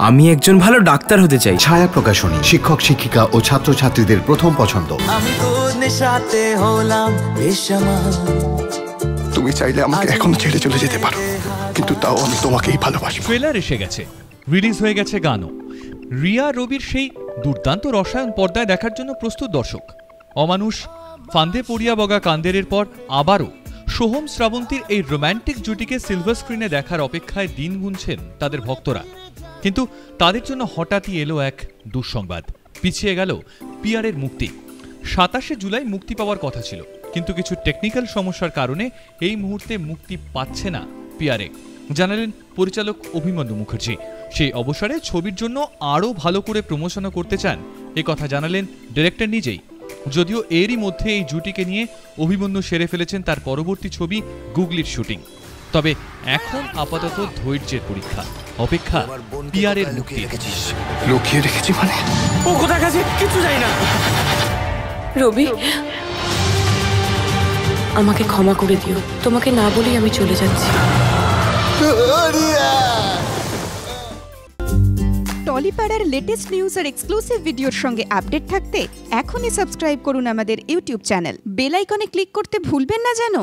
আমি একজন ভালো ডাক্তার হতে চাই। ছায়া প্রকাশনী, শিক্ষক শিক্ষিকা ও ছাত্রছাত্রীদের প্রথম পছন্দ। আমি তোর নেশাতে হলাম বেশামাল। তুমি চাইলে আমাকে এখন ছেড়ে চলে যেতে পারো, কিন্তু তাও আমি তোমাকেই ভালোবাসি। ট্রেলার এসে গেছে, রিলিজ হয়ে গেছে গানও। রিয়া রবির সেই দুর্দান্ত রসায়ন পর্দায় দেখার জন্য প্রস্তুত দর্শক। অমানুষ, ফান্দে পড়িয়া বগা কান্দেরের পর আবারও সোহম শ্রাবন্তীর এই রোম্যান্টিক জুটিকে সিলভার স্ক্রিনে দেখার অপেক্ষায় দিন গুনছেন তাদের ভক্তরা। কিন্তু তাদের জন্য হঠাৎই এলো এক দুঃসংবাদ। পিছিয়ে গেল পিয়ারের মুক্তি। 27শে জুলাই মুক্তি পাওয়ার কথা ছিল, কিন্তু কিছু টেকনিক্যাল সমস্যার কারণে এই মুহূর্তে মুক্তি পাচ্ছে না পিয়ারে, জানালেন পরিচালক অভিমন্যু মুখার্জি। সেই অবসরে ছবির জন্য আরও ভালো করে প্রমোশনও করতে চান, এ কথা জানালেন ডিরেক্টর নিজেই। যদিও এরই মধ্যে এই জুটিকে নিয়ে অভিমন্যু সেরে ফেলেছেন তার পরবর্তী ছবি গুগলির শুটিং। তবে এখন আপাতত ধৈর্যের পরীক্ষা, অপেক্ষা পিয়ারের মুক্তি। লুকিয়ে রেখেছি মানে? ও কোথায় গেছে কিছু জানি না। রবি, আমাকে ক্ষমা করে দিও, তোমাকে না বলেই আমি চলে যাচ্ছি। টলিপাড়ার লেটেস্ট নিউজ আর এক্সক্লুসিভ ভিডিওর সঙ্গে আপডেট থাকতে এখনই সাবস্ক্রাইব করুন আমাদের ইউটিউব চ্যানেল। বেল আইকনে ক্লিক করতে ভুলবেন না যেন।